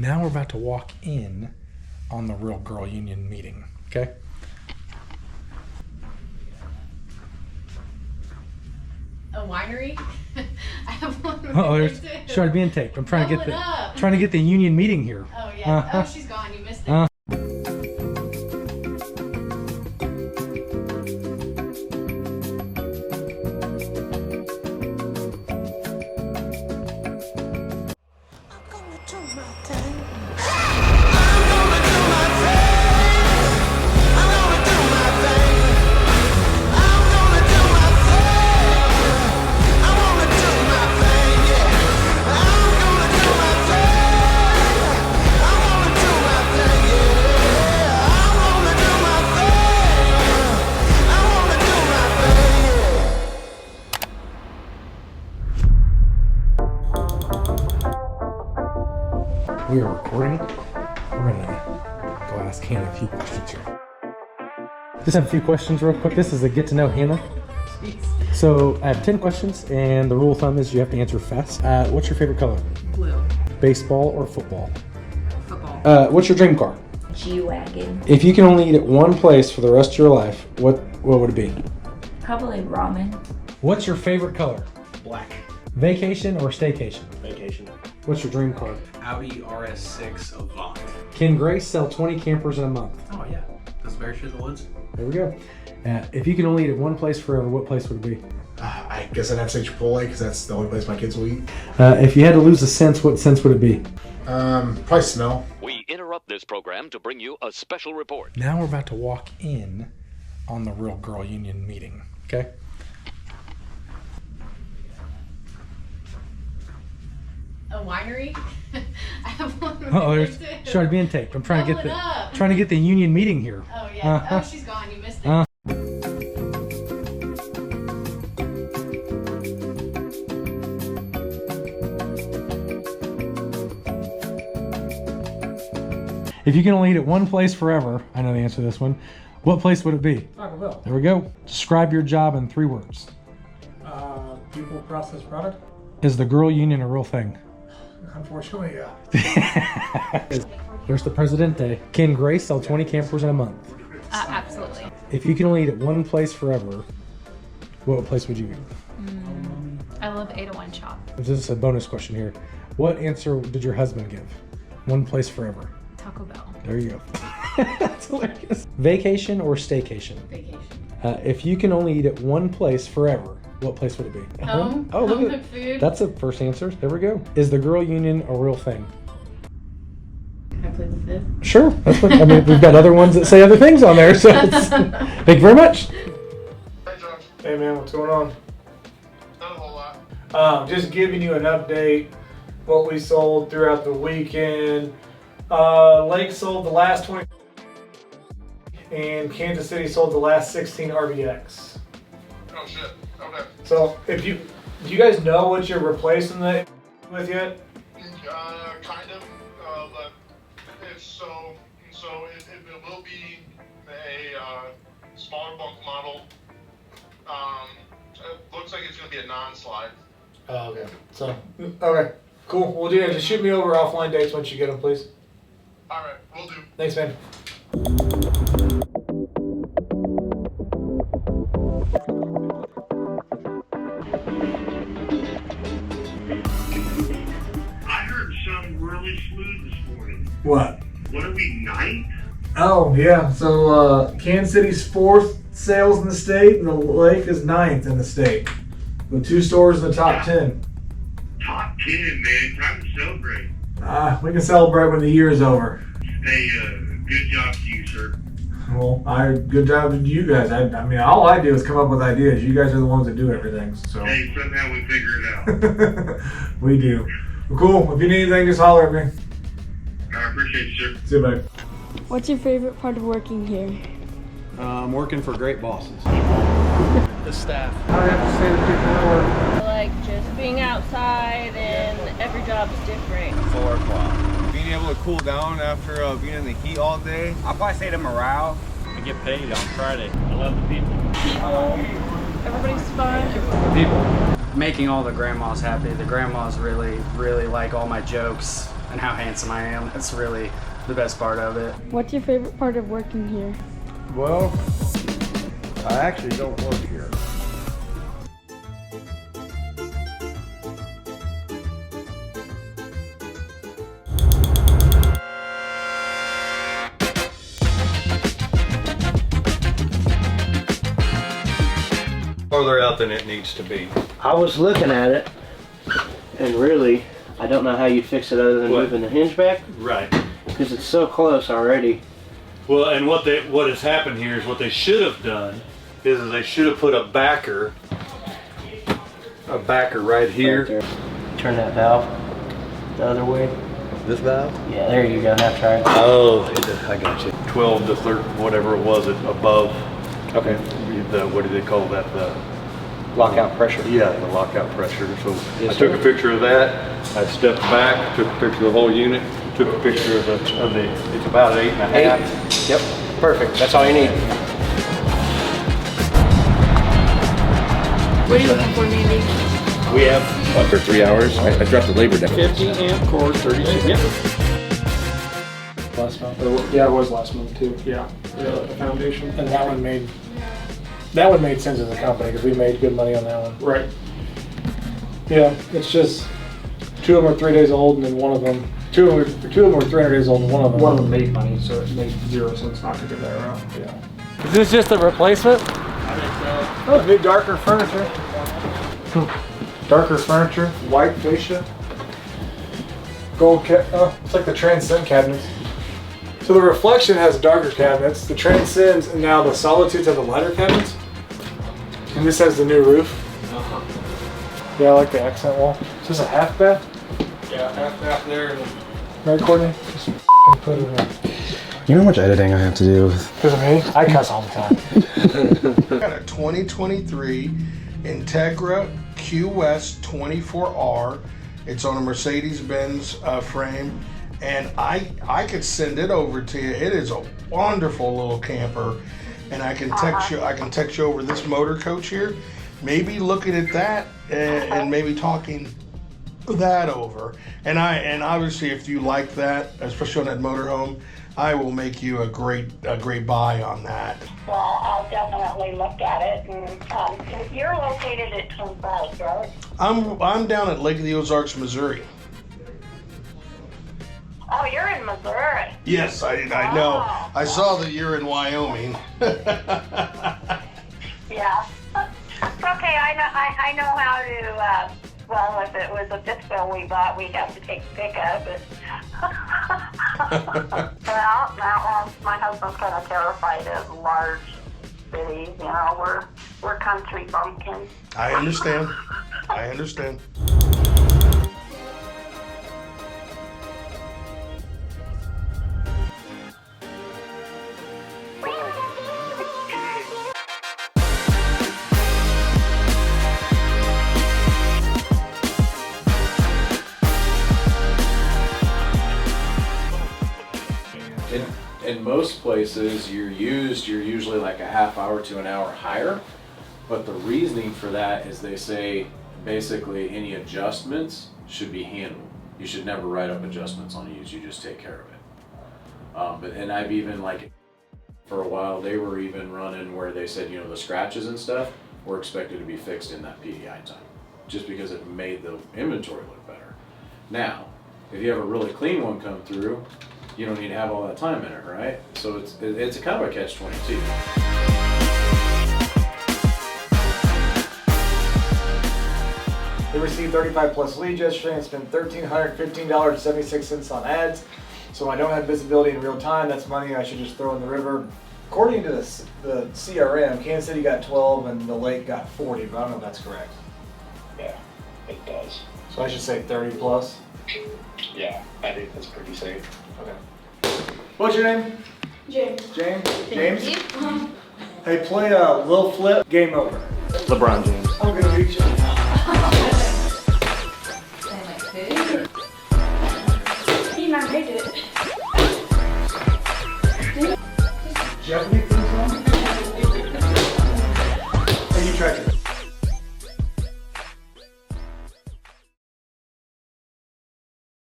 Now we're about to walk in on the Real Girl Union meeting, okay? A winery? I have one. Oh, there's started being taped. I'm trying to get the union meeting here. Oh yeah. Oh, she's gone. You missed it. We are recording. We're gonna go ask Hannah a few questions here. Just have a few questions real quick. This is a get to know Hannah. So I have 10 questions, and the rule of thumb is you have to answer fast. What's your favorite color? Blue. Baseball or football? Football. What's your dream car? G-Wagon. If you can only eat at one place for the rest of your life, what would it be? Probably ramen. What's your favorite color? Black. Vacation or staycation? Vacation. What's your dream car? Audi RS6 Avant. Can Grace sell 20 campers in a month? Oh yeah. Does Bear Shit in the Woods? There we go. If you can only eat at one place forever, what place would it be? I guess I'd have to say Chipotle because that's the only place my kids will eat. If you had to lose a sense, what sense would it be? Probably smell. We interrupt this program to bring you a special report. Now we're about to walk in on the Real Girl Union meeting, okay? A winery? I have one. Oh, there's started being taped. I'm trying to get the union meeting here. Oh yeah. Oh, she's gone. You missed it. If you can only eat at one place forever, I know the answer to this one. What place would it be? Taco Bell. There we go. Describe your job in 3 words. People process product. Is the Girl Union a real thing? Unfortunately, yeah. There's the Presidente. Can Grace sell 20 campers in a month? Absolutely. If you can only eat at one place forever, what place would you eat? I love 801 Shop. This is a bonus question here. What answer did your husband give? One place forever. Taco Bell. There you go. That's hilarious. Vacation or staycation? Vacation. If you can only eat at one place forever, what place would it be? Home. Oh, look Home at cooked food. That's the first answer. There we go. Is the Girl Union a real thing? Can I plead the fifth? Sure. That's what I mean. We've got other ones that say other things on there. So thank you very much. Hey Josh, Hey man, what's going on? not a whole lot. Just giving you an update. What we sold throughout the weekend. Lake sold the last 20, and Kansas City sold the last 16 RBX. Oh shit. Okay. So do you guys know what you're replacing that with yet? Kind of. But it's so it will be a smaller bulk model. It looks like it's gonna be a non-slide. Oh, okay. So okay, cool. We'll do that. Just shoot me over offline dates once you get them, please. All right, we'll do. Thanks, man. I heard something really smooth this morning. What? What are we, ninth? Oh, yeah. So, Kansas City's 4th sales in the state, and the Lake is 9th in the state. With 2 stores in the top 10. Top 10, man. Time to celebrate. We can celebrate when the year is over. Hey, good job to you, sir. Well, good job to you guys. I mean, all I do is come up with ideas. You guys are the ones that do everything, so. Hey, somehow we figure it out. We do. Well, cool. If you need anything, just holler at me. I appreciate you, sir. See you, buddy. What's your favorite part of working here? I'm working for great bosses. The staff. I have to say the people that work. Like just being outside and every job's different. 4 o'clock. Being able to cool down after being in the heat all day. I'll probably say the morale. I get paid on Friday. I love the people. Everybody's fun. People. Making all the grandmas happy. The grandmas really like all my jokes. and how handsome I am. That's really the best part of it. What's your favorite part of working here? Well, I actually don't work here. Farther out than it needs to be. I was looking at it, and really, I don't know how you fix it other than What? moving the hinge back, Right. because it's so close already. Well, and what has happened here is what they should have done is they should have put a backer right here. Right there. Turn that valve the other way. This valve? Yeah, there you go. Now try it. Oh, I got you. 12 to 13, whatever it was, above. Okay. What do they call that? The Lockout pressure. Yeah, the lockout pressure. So Yes, I took sir. a picture of that. I stepped back, took a picture of the whole unit, took a picture of the it's about 8.5. Yep. Perfect. That's all you need. What are you looking for, Mandy? We have For 3 hours? I dropped the labor down. 50 amp core, 36. Yep. Last month. Yeah, it was last month too. Yeah, the foundation. And that one made sense as a company because we made good money on that one. Right. Yeah, it's just 2 of them are 3 days old, and then one of them, two of them were 300 days old, and one of them made money, so it made 0 cents not to go that route. Yeah. Is this just a replacement? I think so. Oh, new darker furniture. Darker furniture, white fascia, gold it's like the Transcend cabinets. So the Reflection has darker cabinets, the Transcends, and now the Solitudes have the lighter cabinets. And this has the new roof. Yeah, I like the accent wall. Is this a half bath? Yeah, half there. Right, Courtney? Just put it in. You know how much editing I have to do? Because of me? I cuss all the time. Got a 2023 Integra QS 24R. It's on a Mercedes-Benz frame, and I could send it over to you. It is a wonderful little camper, and I can text you. I can text you over this motor coach here. Maybe looking at that and maybe talking that over. And obviously, if you like that, especially on that motorhome, I will make you a great buy on that. Well, I'll definitely look at it. And you're located at Twin Falls, right? I'm down at Lake of the Ozarks, Missouri. Oh, you're in Missouri. Yes, I know. I saw that you're in Wyoming. Yeah. It's okay. I know how to. Well, if it was a fifth wheel we bought, we'd have to take pickup. But well, that one, my husband's kind of terrified of large cities. You know, we're country bumpkins. I understand. I understand. In most places, you're usually like a half hour to an hour higher, but the reasoning for that is they say basically any adjustments should be handled. You should never write up adjustments on used, you just take care of it. And I've even for a while, they were even running where they said, the scratches and stuff were expected to be fixed in that PDI time, just because it made the inventory look better. Now, if you have a really clean one come through, you don't need to have all that time in it, right? So it's a kind of a catch-22. They received 35 plus leads yesterday and spent $1,315.76 on ads. So I don't have visibility in real time. That's money I should just throw in the river. According to the CRM, Kansas City got 12 and the Lake got 40, but I don't know if that's correct. Yeah, it does. So I should say 30 plus? Yeah, I think that's pretty safe. Okay. What's your name? James. James? James? Hey, play a Lil Flip. Game over. LeBron James. I'm gonna beat you. He not made it. Jeopardy?